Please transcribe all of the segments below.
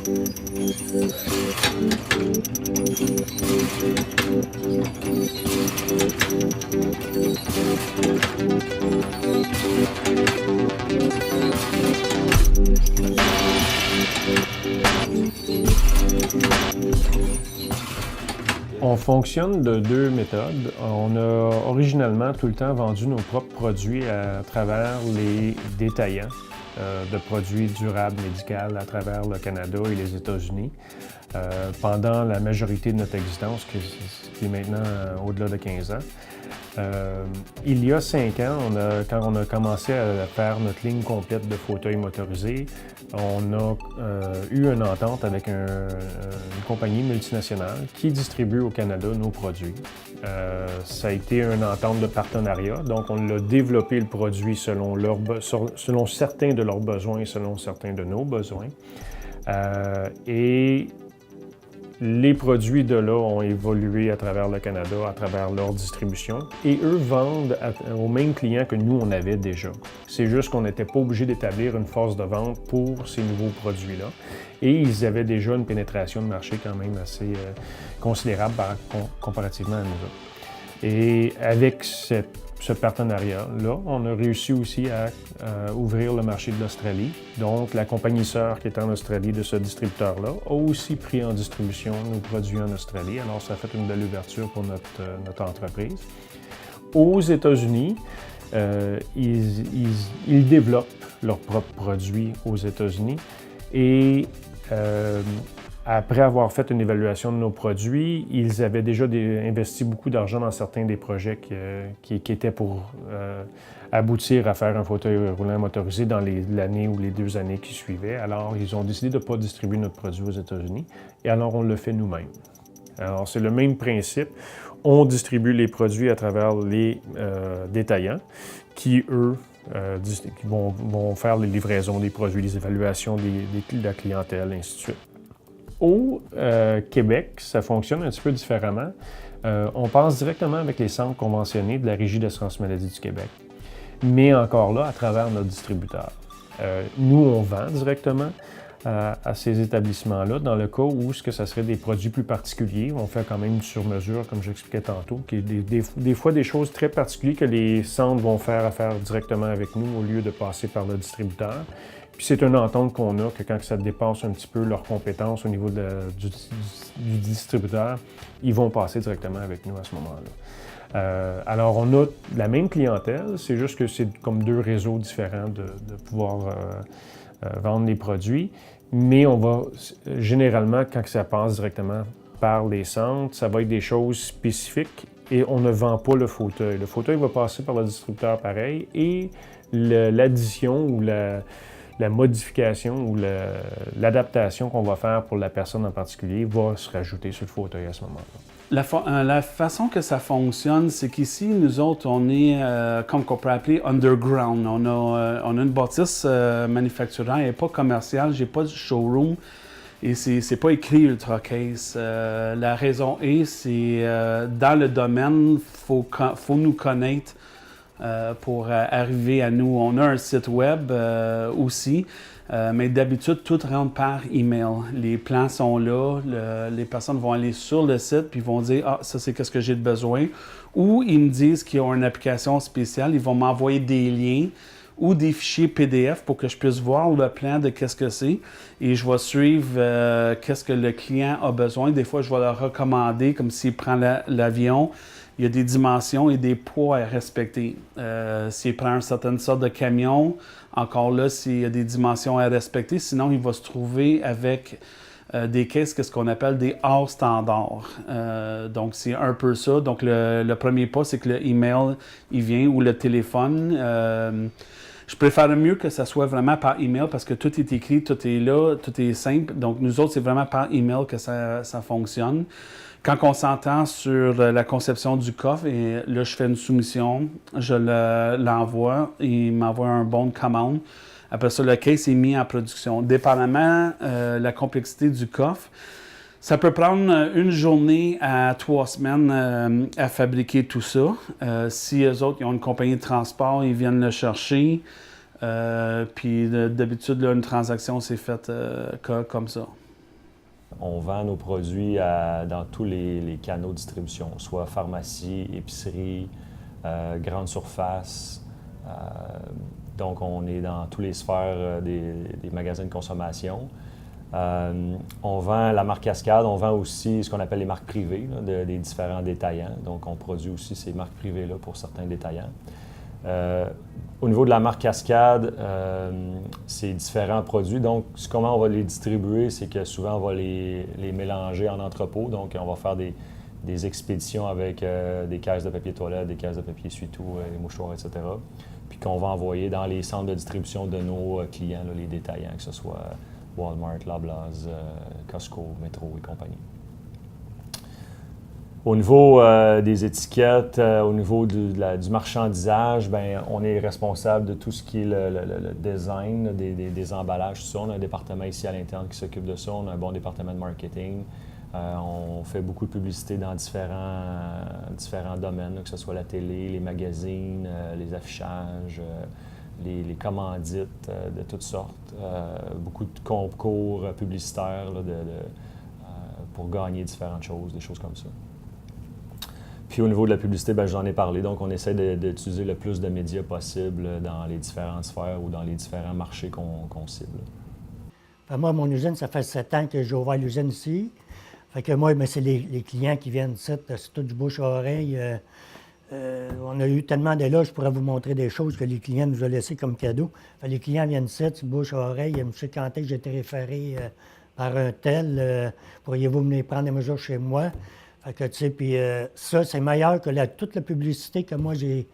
On fonctionne de deux méthodes. On a originalement tout le temps vendu nos propres produits à travers les détaillants de produits durables médicaux à travers le Canada et les États-Unis pendant la majorité de notre existence, qui est maintenant au-delà de 15 ans. Il y a 5 ans, quand on a commencé à faire notre ligne complète de fauteuils motorisés, on a eu une entente avec une compagnie multinationale qui distribue au Canada nos produits. Ça a été une entente de partenariat, donc on a développé le produit selon certains de leurs besoins et selon certains de nos besoins. Et les produits de là ont évolué à travers le Canada, à travers leur distribution, et eux vendent aux mêmes clients que nous, on avait déjà. C'est juste qu'on n'était pas obligé d'établir une force de vente pour ces nouveaux produits-là. Et ils avaient déjà une pénétration de marché quand même assez considérable comparativement à nous autres. Et avec ce partenariat-là, on a réussi aussi à ouvrir le marché de l'Australie. Donc, la compagnie sœur qui est en Australie de ce distributeur-là a aussi pris en distribution nos produits en Australie. Alors, ça a fait une belle ouverture pour notre entreprise. Aux États-Unis, ils développent leurs propres produits aux États-Unis et après avoir fait une évaluation de nos produits, ils avaient déjà investi beaucoup d'argent dans certains des projets qui étaient pour aboutir à faire un fauteuil roulant motorisé dans l'année ou les 2 années qui suivaient. Alors, ils ont décidé de ne pas distribuer notre produit aux États-Unis et alors on le fait nous-mêmes. Alors, c'est le même principe. On distribue les produits à travers les détaillants qui, eux, qui vont faire les livraisons des produits, les évaluations de la clientèle, ainsi de suite. Au Québec, ça fonctionne un petit peu différemment. On passe directement avec les centres conventionnés de la Régie d'assurance maladie du Québec, mais encore là, à travers notre distributeur. Nous, on vend directement à ces établissements-là, dans le cas où ça serait des produits plus particuliers. On fait quand même sur mesure, comme j'expliquais tantôt, qui est des fois des choses très particulières que les centres vont faire affaire directement avec nous au lieu de passer par le distributeur. Puis c'est une entente qu'on a que quand ça dépasse un petit peu leurs compétences au niveau du distributeur, ils vont passer directement avec nous à ce moment-là. Alors on a la même clientèle, c'est juste que c'est comme 2 réseaux différents de pouvoir vendre les produits, mais on va généralement, quand ça passe directement par les centres, ça va être des choses spécifiques et on ne vend pas le fauteuil. Le fauteuil va passer par le distributeur pareil et l'addition ou la modification ou l'adaptation qu'on va faire pour la personne en particulier va se rajouter sur le fauteuil à ce moment-là. La façon que ça fonctionne, c'est qu'ici, nous autres, on est, comme qu'on peut appeler, underground. On a une bâtisse manufacturière, elle n'est pas commerciale, j'ai pas de showroom et c'est pas écrit Ultra Case. La raison est, c'est dans le domaine, faut nous connaître. Pour arriver à nous. On a un site web aussi, mais d'habitude, tout rentre par email. Les plans sont là, les personnes vont aller sur le site puis vont dire « Ah, ça c'est qu'est-ce que j'ai de besoin » ou ils me disent qu'ils ont une application spéciale, ils vont m'envoyer des liens ou des fichiers PDF pour que je puisse voir le plan de qu'est-ce que c'est et je vais suivre qu'est-ce que le client a besoin. Des fois, je vais leur recommander, comme s'il prend l'avion, il y a des dimensions et des poids à respecter. S'il prend une certaine sorte de camion, encore là, s'il y a des dimensions à respecter, sinon il va se trouver avec des caisses, ce qu'on appelle des hors standards. Donc, c'est un peu ça. Donc, le premier pas, c'est que le email, il vient, ou le téléphone. Je préfère mieux que ça soit vraiment par email parce que tout est écrit, tout est là, tout est simple. Donc, nous autres, c'est vraiment par email que ça fonctionne. Quand on s'entend sur la conception du coffre, et là, je fais une soumission, je l'envoie, il m'envoie un bon de commande. Après ça, le case est mis en production. Dépendamment la complexité du coffre, ça peut prendre 1 journée à 3 semaines à fabriquer tout ça. Si eux autres, ils ont une compagnie de transport, ils viennent le chercher. Puis d'habitude, là, une transaction, c'est faite comme ça. On vend nos produits dans tous les canaux de distribution, soit pharmacie, épicerie, grande surface. Donc, on est dans toutes les sphères des magasins de consommation. On vend la marque Cascade, on vend aussi ce qu'on appelle les marques privées des différents détaillants. Donc, on produit aussi ces marques privées-là pour certains détaillants. Au niveau de la marque Cascade, c'est différents produits. Donc, comment on va les distribuer, c'est que souvent, on va les mélanger en entrepôt. Donc, on va faire des expéditions avec des caisses de papier toilette, des caisses de papier essuie-tout, des mouchoirs, etc. Puis qu'on va envoyer dans les centres de distribution de nos clients, là, les détaillants, que ce soit Walmart, Loblaws, Costco, Metro et compagnie. Au niveau des étiquettes, au niveau du marchandisage, bien, on est responsable de tout ce qui est le design des emballages, tout ça. On a un département ici à l'interne qui s'occupe de ça. On a un bon département de marketing. On fait beaucoup de publicité dans différents domaines, que ce soit la télé, les magazines, les affichages, les commandites de toutes sortes. Beaucoup de concours publicitaires là, pour gagner différentes choses, des choses comme ça. Puis au niveau de la publicité, bien, j'en ai parlé. Donc, on essaie d'utiliser le plus de médias possible dans les différentes sphères ou dans les différents marchés qu'on cible. Moi, mon usine, ça fait 7 ans que j'ai ouvert l'usine ici. Fait que moi, c'est les clients qui viennent ici, c'est tout du bouche à oreille. On a eu tellement d'éloges, je pourrais vous montrer des choses que les clients nous ont laissées comme cadeau. Fait, les clients viennent ici, du bouche à oreille. Monsieur Quentin, j'ai été référé par un tel. Pourriez-vous venir prendre des mesures chez moi? Fait que, tu sais, puis ça, c'est meilleur que toute la publicité que moi, j'ai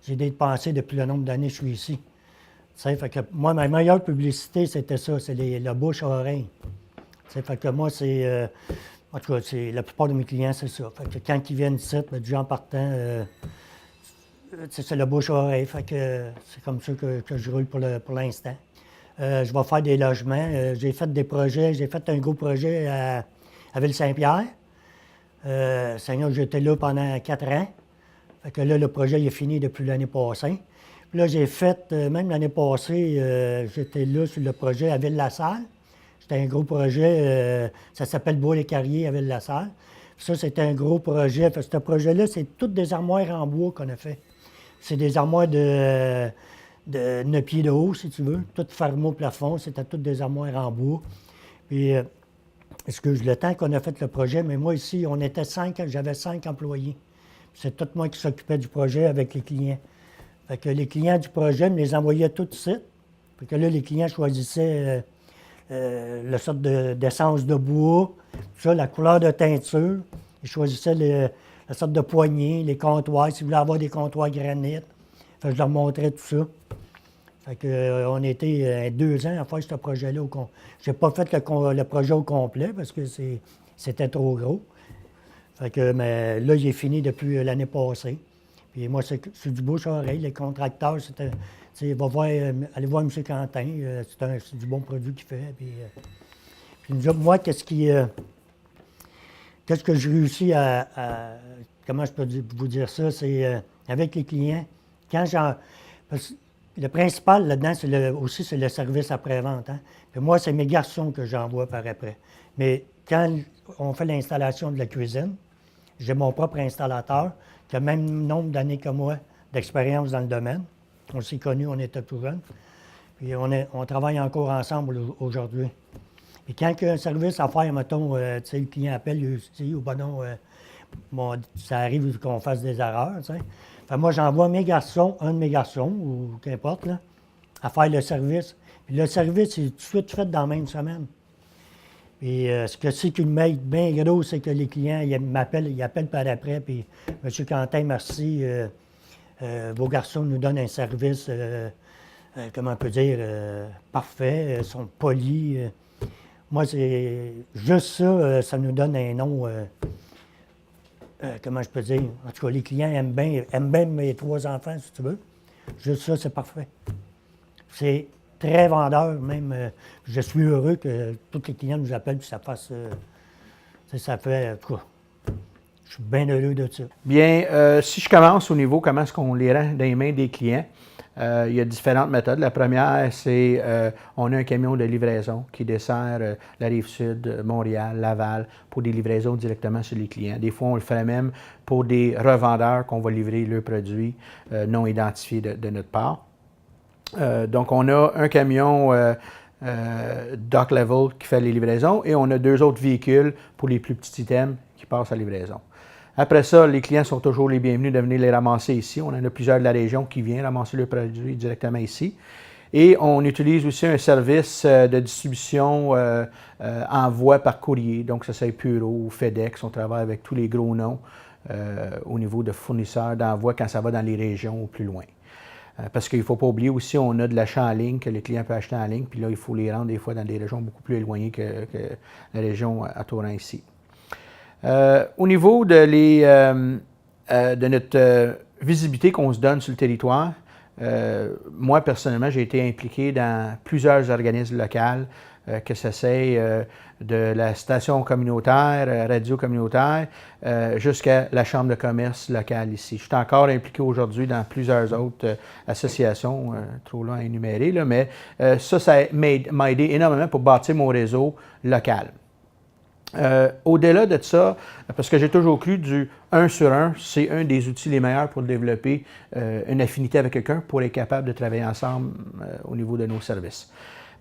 dépensée depuis le nombre d'années que je suis ici. Tu sais, fait que moi, ma meilleure publicité, c'était ça, c'est la bouche à oreille. Tu sais, fait que moi, c'est... en tout cas, la plupart de mes clients, c'est ça. Fait que quand ils viennent ici, ben, du genre partant, c'est la bouche à oreille. Fait que c'est comme ça que je roule pour l'instant. Je vais faire des logements. J'ai fait des projets. J'ai fait un gros projet à Ville-Saint-Pierre. Seigneur, j'étais là pendant 4 ans. Fait que là, le projet il est fini depuis l'année passée. Puis là, j'ai fait, même l'année passée, j'étais là sur le projet à Ville-la-Salle. C'était un gros projet, ça s'appelle Bois-les-Carriers à Ville-la-Salle. Ça, c'était un gros projet. Fait que ce projet-là, c'est toutes des armoires en bois qu'on a fait. C'est des armoires de 9 pieds de haut, si tu veux, toutes fermées au plafond. C'était toutes des armoires en bois. Puis, excuse le temps qu'on a fait le projet, mais moi ici, on était 5, j'avais 5 employés. C'est tout moi qui s'occupais du projet avec les clients. Fait que les clients du projet me les envoyaient tout de suite. Fait que là, les clients choisissaient la sorte d'essence de bois, ça, la couleur de teinture. Ils choisissaient la sorte de poignée, les comptoirs, s'ils voulaient avoir des comptoirs granit. Fait que je leur montrais tout ça. Fait que, on était 2 ans à faire ce projet-là. Je n'ai pas fait le projet au complet parce que c'était trop gros. Fait que, mais là, il est fini depuis l'année passée. Puis moi, c'est du bouche à oreille. Les contracteurs, c'était... allez voir M. Quentin, c'est du bon produit qu'il fait. Puis nous autres, moi, qu'est-ce que j'ai réussi à... Comment je peux vous dire ça? C'est avec les clients, le principal là-dedans, c'est le service après-vente. Hein? Puis moi, c'est mes garçons que j'envoie par après. Mais quand on fait l'installation de la cuisine, j'ai mon propre installateur qui a le même nombre d'années que moi d'expérience dans le domaine. On s'est connus, on était tout jeunes. Puis on travaille encore ensemble aujourd'hui. Puis quand il y a un service à faire, mettons, le client appelle, il dit, ou non, ça arrive qu'on fasse des erreurs, tu sais. Fait moi, j'envoie un de mes garçons, ou qu'importe, là, à faire le service. Puis le service, est tout de suite fait dans la même semaine. Puis ce que c'est qu'une m'aide bien gros, c'est que les clients, ils appellent par après, puis « M. Quentin, merci, vos garçons nous donnent un service, comment on peut dire, parfait, sont polis. » Moi, c'est juste ça, ça nous donne un nom... comment je peux dire? En tout cas, les clients aiment bien mes 3 enfants, si tu veux. Juste ça, c'est parfait. C'est très vendeur, même. Je suis heureux que tous les clients nous appellent et ça fasse... ça fait... En tout cas, je suis bien heureux de ça. Bien, si je commence au niveau comment est-ce qu'on les rend dans les mains des clients, Il y a différentes méthodes. La première, c'est on a un camion de livraison qui dessert la Rive-Sud, Montréal, Laval, pour des livraisons directement sur les clients. Des fois, on le fait même pour des revendeurs qu'on va livrer leurs produits non identifiés de notre part. Donc, on a un camion dock level qui fait les livraisons et on a 2 autres véhicules pour les plus petits items qui passent à livraison. Après ça, les clients sont toujours les bienvenus de venir les ramasser ici. On en a plusieurs de la région qui viennent ramasser leurs produits directement ici. Et on utilise aussi un service de distribution envoi par courrier. Donc, ça c'est Puro ou FedEx. On travaille avec tous les gros noms au niveau de fournisseurs d'envoi quand ça va dans les régions ou plus loin. Parce qu'il ne faut pas oublier aussi, on a de l'achat en ligne que les clients peuvent acheter en ligne. Puis là, il faut les rendre des fois dans des régions beaucoup plus éloignées que la région entourant ici. Au niveau de notre visibilité qu'on se donne sur le territoire, moi, personnellement, j'ai été impliqué dans plusieurs organismes locaux, que ce soit de la station communautaire, radio communautaire, jusqu'à la chambre de commerce locale ici. Je suis encore impliqué aujourd'hui dans plusieurs autres associations, trop long à énumérer, là, mais ça m'a aidé énormément pour bâtir mon réseau local. Au-delà de ça, parce que j'ai toujours cru du 1 sur 1, c'est un des outils les meilleurs pour développer une affinité avec quelqu'un pour être capable de travailler ensemble au niveau de nos services.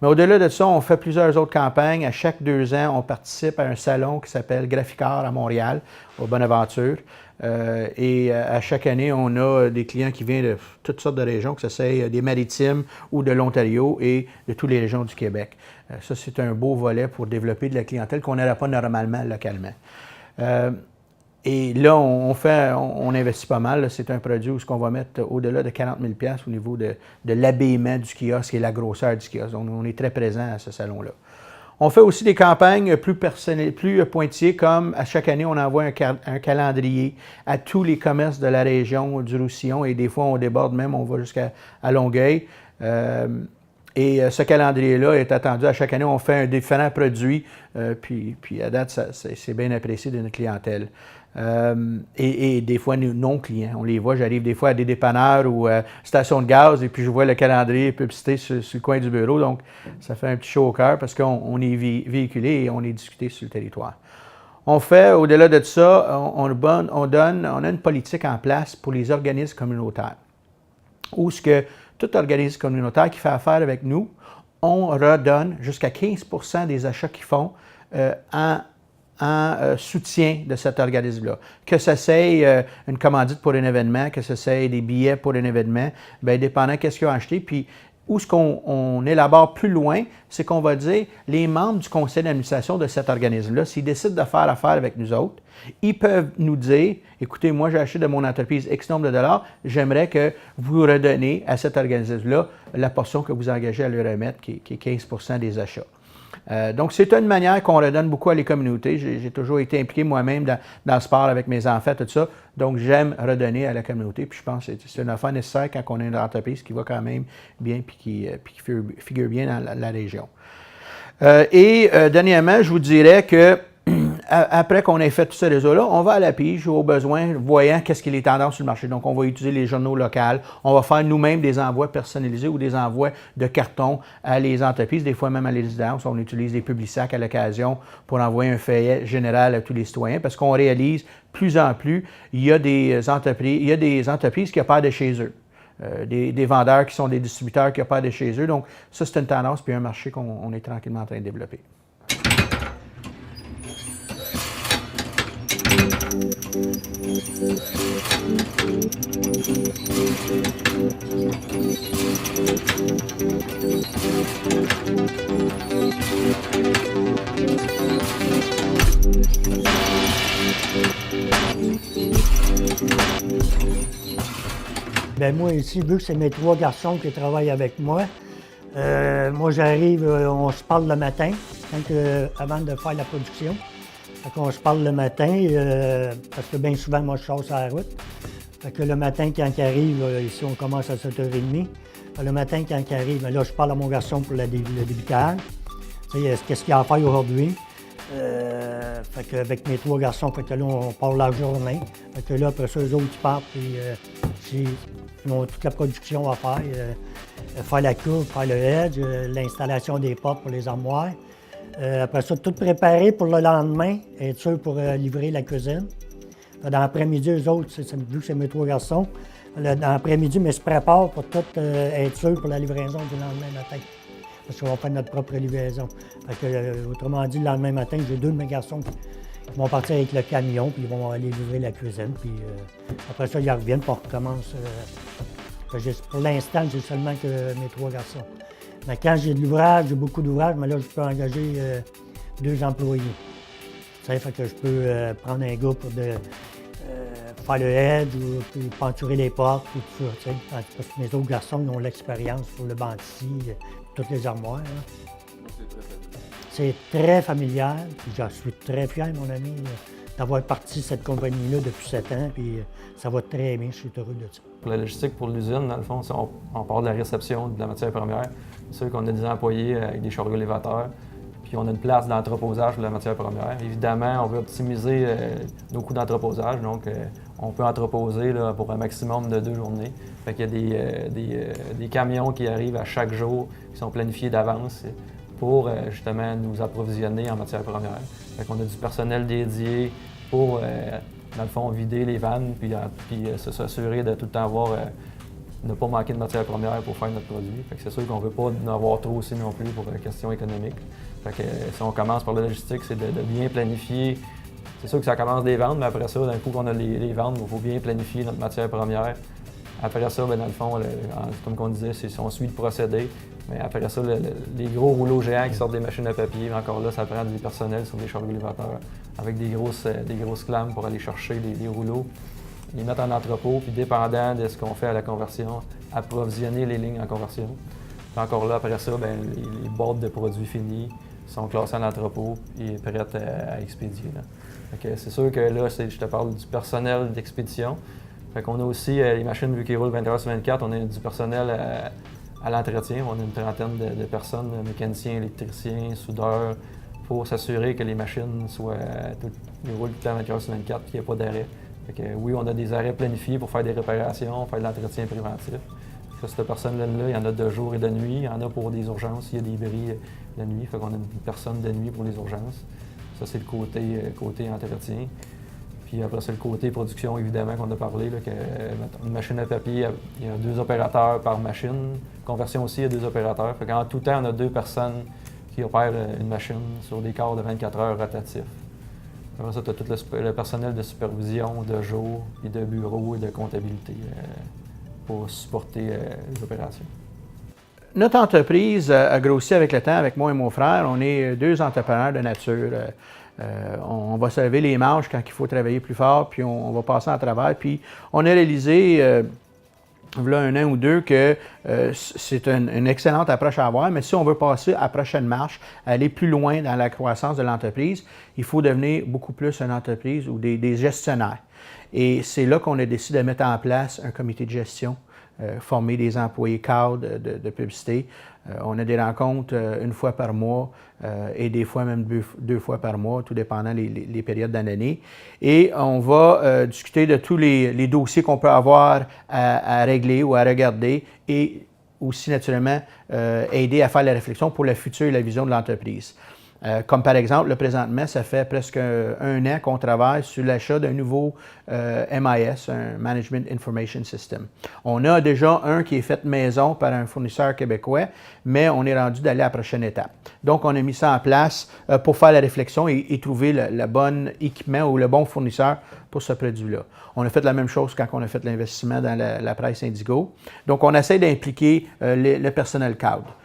Mais au-delà de ça, on fait plusieurs autres campagnes. À chaque 2 ans, on participe à un salon qui s'appelle Graphicart à Montréal, au Bonaventure. Et à chaque année, on a des clients qui viennent de toutes sortes de régions, que ce soit des Maritimes ou de l'Ontario et de toutes les régions du Québec. Ça, c'est un beau volet pour développer de la clientèle qu'on n'aurait pas normalement localement. Et là, on investit pas mal. C'est un produit où on va mettre au-delà de 40 000 $ au niveau de l'habillement du kiosque et la grosseur du kiosque. Donc, on est très présent à ce salon-là. On fait aussi des campagnes plus personnelles, plus pointillées, comme à chaque année, on envoie un calendrier à tous les commerces de la région du Roussillon et des fois, on déborde même, on va jusqu'à Longueuil. Et ce calendrier-là est attendu à chaque année. On fait un différent produit, puis à date, c'est bien apprécié de notre clientèle. Et des fois, nos clients, on les voit. J'arrive des fois à des dépanneurs ou stations de gaz et puis je vois le calendrier publicité sur le coin du bureau. Donc, ça fait un petit chaud au cœur parce qu'on est véhiculé et on est discuté sur le territoire. On fait, au-delà de ça, on a une politique en place pour les organismes communautaires. Où ce que tout organisme communautaire qui fait affaire avec nous, on redonne jusqu'à 15 % des achats qu'ils font en soutien de cet organisme-là. Que ce soit une commandite pour un événement, que ce soit des billets pour un événement, bien, dépendant qu'est-ce qu'ils ont acheté. Puis, où ce qu'on élabore plus loin, c'est qu'on va dire, les membres du conseil d'administration de cet organisme-là, s'ils décident de faire affaire avec nous autres, ils peuvent nous dire, écoutez, moi j'ai acheté de mon entreprise X nombre de dollars, j'aimerais que vous redonnez à cet organisme-là la portion que vous engagez à leur remettre, qui est 15 % des achats. Donc, c'est une manière qu'on redonne beaucoup à les communautés. J'ai toujours été impliqué moi-même dans le sport avec mes enfants, tout ça. Donc, j'aime redonner à la communauté. Puis, je pense que c'est une affaire nécessaire quand on a une entreprise qui va quand même bien puis qui figure bien dans la région. Dernièrement, je vous dirais que après qu'on ait fait tout ce réseau-là, on va à la pige au besoin, voyant qu'est-ce qui est les tendances sur le marché. Donc, on va utiliser les journaux locaux. On va faire nous-mêmes des envois personnalisés ou des envois de carton à les entreprises, des fois même à les résidences. On utilise des publisacs à l'occasion pour envoyer un feuillet général à tous les citoyens parce qu'on réalise plus en plus, il y a des entreprises qui opèrent de chez eux. Des vendeurs qui sont des distributeurs qui opèrent de chez eux. Donc, ça, c'est une tendance puis un marché qu'on est tranquillement en train de développer. Bien, moi, ici, vu que c'est mes 3 garçons qui travaillent avec moi, moi, j'arrive, on se parle le matin, avant de faire la production. Fait qu'on se parle le matin, parce que bien souvent, moi, je sors sur la route. Fait que le matin, quand il arrive, ici, on commence à 7h30. Le matin, quand il arrive, là, je parle à mon garçon pour le débitage. Qu'est-ce qu'il y a à faire aujourd'hui? Fait qu'avec mes 3 garçons, fait que là, on part la journée. Fait que là, après ça, eux autres, ils partent, puis Ils ont toute la production à faire. Faire la coupe, faire le hedge, l'installation des portes pour les armoires. Après ça, tout préparer pour le lendemain, être sûr pour livrer la cuisine. Dans l'après-midi, eux autres, vu que c'est mes 3 garçons, dans l'après-midi, ils se préparent pour tout être sûr pour la livraison du lendemain matin. Parce qu'on va faire notre propre livraison. Fait que, autrement dit, le lendemain matin, j'ai 2 de mes garçons qui vont partir avec le camion, puis ils vont aller livrer la cuisine. Puis après ça, ils reviennent, puis on recommence. Pour l'instant, j'ai seulement que mes 3 garçons. Mais quand j'ai de l'ouvrage, j'ai beaucoup d'ouvrages, mais là, je peux engager 2 employés. Fait que je peux prendre un gars pour faire le hedge ou puis peinturer les portes, tout ça. Parce que mes autres garçons ils ont l'expérience pour le banc-ci, toutes les armoires. C'est très familial. Puis je suis très fier, mon ami, d'avoir parti cette compagnie-là depuis 7 ans. Puis ça va très bien, je suis heureux de ça. Pour la logistique, pour l'usine, dans le fond, on part de la réception de la matière première. C'est sûr qu'on a des employés avec des chariots élévateurs. Puis on a une place d'entreposage de la matière première. Évidemment, on veut optimiser nos coûts d'entreposage, donc on peut entreposer là, pour un maximum de 2 journées. Fait qu'il y a des camions qui arrivent à chaque jour, qui sont planifiés d'avance pour justement nous approvisionner en matière première. Fait qu'on a du personnel dédié pour, dans le fond, vider les vannes, puis s'assurer de tout le temps avoir ne pas manquer de matière première pour faire notre produit. Fait que c'est sûr qu'on ne veut pas en avoir trop aussi non plus pour question économique. Fait que si on commence par la logistique, c'est de bien planifier. C'est sûr que ça commence des ventes, mais après ça, d'un coup qu'on a les ventes, il faut bien planifier notre matière première. Après ça, bien, dans le fond, comme on disait, on suit le procédé. Mais après ça, les gros rouleaux géants qui sortent des machines à papier, encore là, ça prend du personnel sur des chariots élévateurs avec des grosses clames pour aller chercher les rouleaux, les mettre en entrepôt, puis dépendant de ce qu'on fait à la conversion, approvisionner les lignes en conversion. Puis encore là, après ça, bien, les boîtes de produits finis sont classées en entrepôt et prêtes à expédier. C'est sûr que là, je te parle du personnel d'expédition. Fait qu'on a aussi les machines, vu qu'ils roulent 24 heures sur 24, on a du personnel à l'entretien. On a une trentaine de personnes, mécaniciens, électriciens, soudeurs, pour s'assurer que les machines roulent tout le temps 24 heures sur 24 et qu'il n'y a pas d'arrêt. Oui, on a des arrêts planifiés pour faire des réparations, faire de l'entretien préventif. Cette personne-là, il y en a de jour et de nuit. Il y en a pour des urgences, il y a des bris de nuit. Fait qu'on a une personne de nuit pour les urgences. Ça, c'est le côté entretien. Puis après, c'est le côté production, évidemment, qu'on a parlé. Là, une machine à papier, il y a 2 opérateurs par machine. Conversion aussi, il y a 2 opérateurs. Fait qu'en tout temps, on a 2 personnes qui opèrent une machine sur des quarts de 24 heures rotatifs. Après ça, tu as tout le personnel de supervision, de jour, et de bureau et de comptabilité pour supporter les opérations. Notre entreprise a grossi avec le temps, avec moi et mon frère. On est 2 entrepreneurs de nature. On va se lever les manches quand il faut travailler plus fort, puis on va passer en travers. Puis on a réalisé, il y a 1 an ou 2, que c'est une excellente approche à avoir, mais si on veut passer à la prochaine marche, aller plus loin dans la croissance de l'entreprise, il faut devenir beaucoup plus une entreprise ou des gestionnaires. Et c'est là qu'on a décidé de mettre en place un comité de gestion, former des employés cadres de publicité. On a des rencontres 1 fois par mois et des fois même 2 fois par mois, tout dépendant les périodes de l'année. Et on va discuter de tous les dossiers qu'on peut avoir à régler ou à regarder et aussi naturellement aider à faire la réflexion pour le futur et la vision de l'entreprise. Comme par exemple, là, présentement, ça fait presque 1 an qu'on travaille sur l'achat d'un nouveau MIS, un Management Information System. On a déjà un qui est fait maison par un fournisseur québécois, mais on est rendu d'aller à la prochaine étape. Donc, on a mis ça en place pour faire la réflexion et trouver le bon équipement ou le bon fournisseur pour ce produit-là. On a fait la même chose quand on a fait l'investissement dans la presse Indigo. Donc, on essaie d'impliquer le personnel cadre.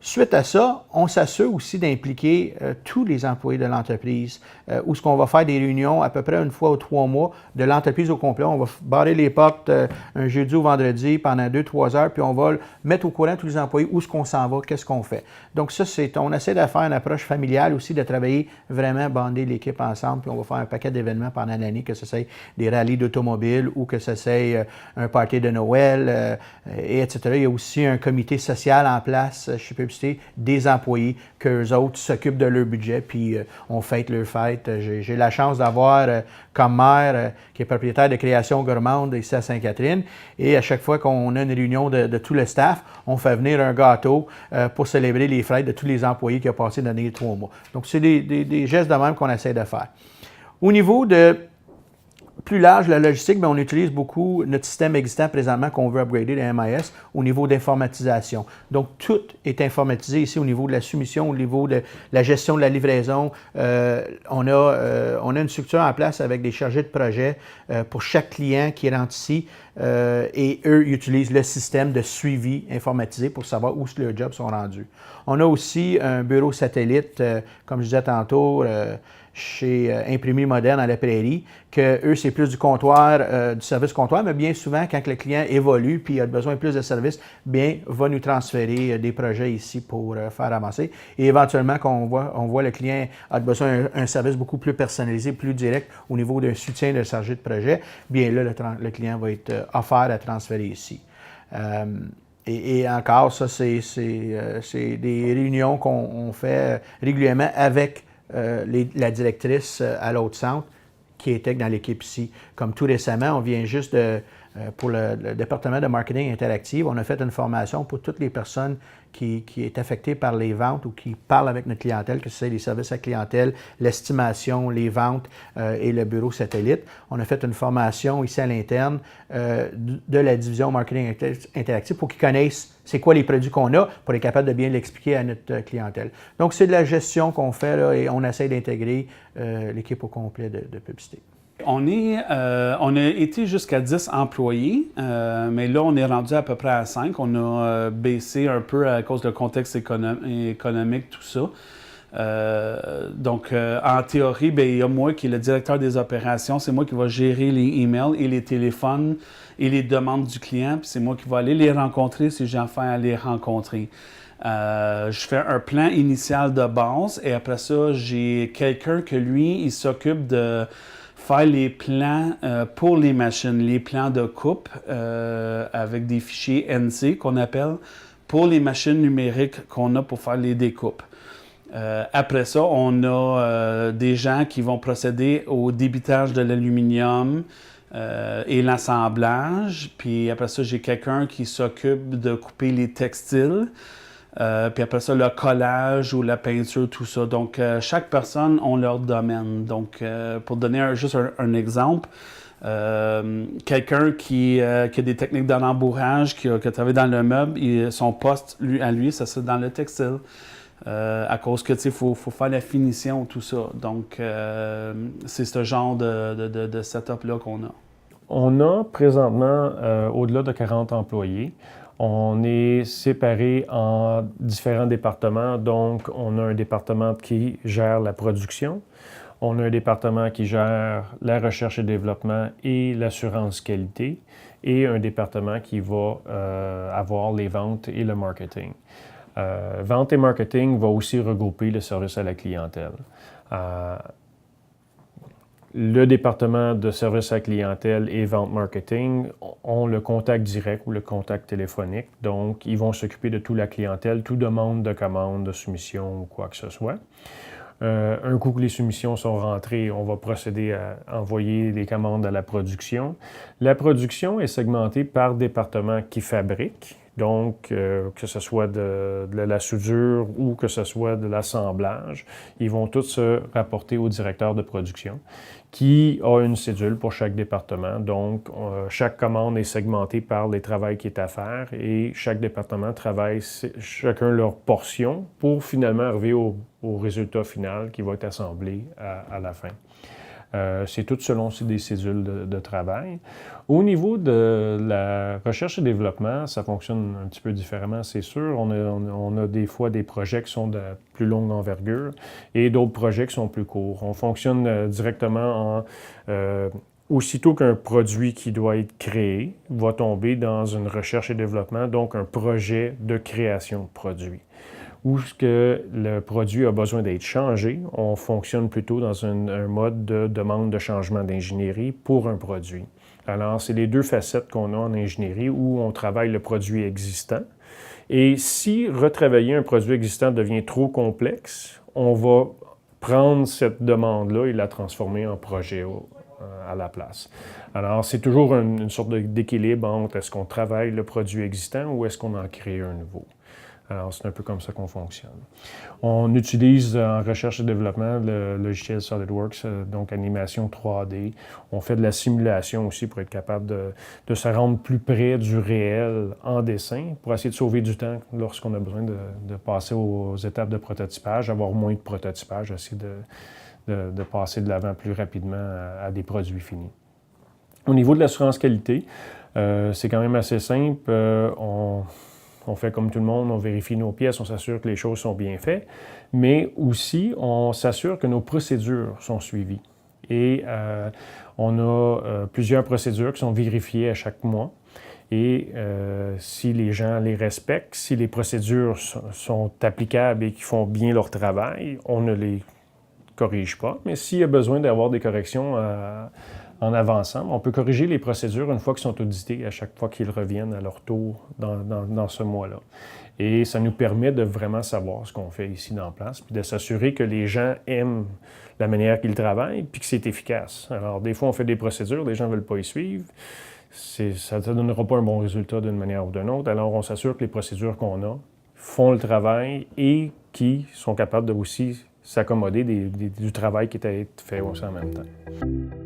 Suite à ça, on s'assure aussi d'impliquer tous les employés de l'entreprise, où ce qu'on va faire des réunions à peu près 1 fois ou 3 mois de l'entreprise au complet. On va barrer les portes un jeudi ou vendredi pendant 2-3 heures, puis on va mettre au courant tous les employés où est-ce qu'on s'en va, qu'est-ce qu'on fait. Donc ça, on essaie de faire une approche familiale aussi, de travailler vraiment, bander l'équipe ensemble, puis on va faire un paquet d'événements pendant l'année, que ce soit des rallyes d'automobile ou que ce soit un party de Noël, et etc. Il y a aussi un comité social en place chez PubCity publicité des employés, qu'eux autres s'occupent de leur budget, puis on fête leur fête. J'ai la chance d'avoir comme maire, qui est propriétaire de Création Gourmande ici à Sainte-Catherine, et à chaque fois qu'on a une réunion de tout le staff, on fait venir un gâteau pour célébrer les fêtes de tous les employés qui ont passé dans les 3 mois. Donc, c'est des gestes de même qu'on essaie de faire. Au niveau de plus large, la logistique, bien, on utilise beaucoup notre système existant présentement qu'on veut upgrader, le MIS, au niveau d'informatisation. Donc, tout est informatisé ici au niveau de la soumission, au niveau de la gestion de la livraison. On a une structure en place avec des chargés de projet pour chaque client qui rentre ici. Et eux, ils utilisent le système de suivi informatisé pour savoir où leurs jobs sont rendus. On a aussi un bureau satellite, comme je disais tantôt, chez Imprimerie Moderne à la Prairie, que eux, c'est plus du comptoir, du service comptoir, mais bien souvent, quand le client évolue puis a besoin de plus de services, bien, va nous transférer des projets ici pour faire avancer. Et éventuellement, quand on voit le client a besoin d'un service beaucoup plus personnalisé, plus direct au niveau d'un soutien de chargé de projet, bien là, le client va être offert à transférer ici. Et encore, ça, c'est des réunions qu'on fait régulièrement avec la directrice à l'autre centre qui était dans l'équipe ici. Comme tout récemment, on vient juste pour le département de marketing interactive, on a fait une formation pour toutes les personnes qui est affectée par les ventes ou qui parlent avec notre clientèle, que ce soit les services à clientèle, l'estimation, les ventes et le bureau satellite. On a fait une formation ici à l'interne de la division marketing interactive pour qu'ils connaissent c'est quoi les produits qu'on a pour être capable de bien l'expliquer à notre clientèle. Donc, c'est de la gestion qu'on fait là, et on essaie d'intégrer l'équipe au complet de publicité. On a été jusqu'à 10 employés, mais là, on est rendu à peu près à 5. On a baissé un peu à cause du contexte économique, tout ça. Donc, en théorie, bien, il y a moi qui est le directeur des opérations. C'est moi qui va gérer les emails et les téléphones et les demandes du client. Puis c'est moi qui vais aller les rencontrer si j'ai affaire à les rencontrer. Je fais un plan initial de base et après ça, j'ai quelqu'un que lui, il s'occupe de faire les plans pour les machines, les plans de coupe avec des fichiers NC qu'on appelle pour les machines numériques qu'on a pour faire les découpes. Après ça, on a des gens qui vont procéder au débitage de l'aluminium et l'assemblage. Puis après ça, j'ai quelqu'un qui s'occupe de couper les textiles. Puis après ça, le collage ou la peinture, tout ça. Donc, chaque personne a leur domaine. Donc, pour donner juste un exemple, quelqu'un qui a des techniques de rembourrage, qui a travaillé dans le meuble, son poste, à lui, ça serait dans le textile. À cause que, tu sais, faut faire la finition, tout ça. Donc, c'est ce genre de setup-là qu'on a. On a présentement au-delà de 40 employés. On est séparés en différents départements. Donc, on a un département qui gère la production. On a un département qui gère la recherche et développement et l'assurance qualité. Et un département qui va avoir les ventes et le marketing. Vente et marketing va aussi regrouper le service à la clientèle. Le département de service à la clientèle et vente marketing ont le contact direct ou le contact téléphonique. Donc, ils vont s'occuper de toute la clientèle, toute demande de commande, de soumission ou quoi que ce soit. Un coup que les soumissions sont rentrées, on va procéder à envoyer des commandes à la production. La production est segmentée par département qui fabrique. Donc, que ce soit de la soudure ou que ce soit de l'assemblage, ils vont tous se rapporter au directeur de production qui a une cédule pour chaque département. Donc, chaque commande est segmentée par les travaux qui est à faire et chaque département travaille chacun leur portion pour finalement arriver au résultat final qui va être assemblé à la fin. C'est tout selon des cédules de travail. Au niveau de la recherche et développement, ça fonctionne un petit peu différemment, c'est sûr. On a des fois des projets qui sont de plus longue envergure et d'autres projets qui sont plus courts. On fonctionne directement aussitôt qu'un produit qui doit être créé va tomber dans une recherche et développement, donc un projet de création de produit. Où que le produit a besoin d'être changé, on fonctionne plutôt dans un mode de demande de changement d'ingénierie pour un produit. Alors, c'est les deux facettes qu'on a en ingénierie où on travaille le produit existant Et si retravailler un produit existant devient trop complexe, on va prendre cette demande-là et la transformer en projet à la place. Alors, c'est toujours une sorte d'équilibre entre est-ce qu'on travaille le produit existant ou est-ce qu'on en crée un nouveau. Alors, c'est un peu comme ça qu'on fonctionne. On utilise en recherche et développement le logiciel SolidWorks, donc animation 3D. On fait de la simulation aussi pour être capable de se rendre plus près du réel en dessin pour essayer de sauver du temps lorsqu'on a besoin de passer aux étapes de prototypage, avoir moins de prototypage, essayer de passer de l'avant plus rapidement à des produits finis. Au niveau de l'assurance qualité, c'est quand même assez simple. On fait comme tout le monde, on vérifie nos pièces, on s'assure que les choses sont bien faites, mais aussi on s'assure que nos procédures sont suivies. Et on a plusieurs procédures qui sont vérifiées à chaque mois. Et si les gens les respectent, si les procédures sont applicables et qu'ils font bien leur travail, on ne les corrige pas. Mais s'il y a besoin d'avoir des corrections en avançant, on peut corriger les procédures une fois qu'ils sont audités, à chaque fois qu'ils reviennent à leur tour dans ce mois-là. Et ça nous permet de vraiment savoir ce qu'on fait ici dans place, puis de s'assurer que les gens aiment la manière qu'ils travaillent, puis que c'est efficace. Alors, des fois, on fait des procédures, les gens ne veulent pas y suivre. Ça ne donnera pas un bon résultat d'une manière ou d'une autre. Alors, on s'assure que les procédures qu'on a font le travail et qui sont capables de aussi s'accommoder du travail qui est fait aussi en même temps.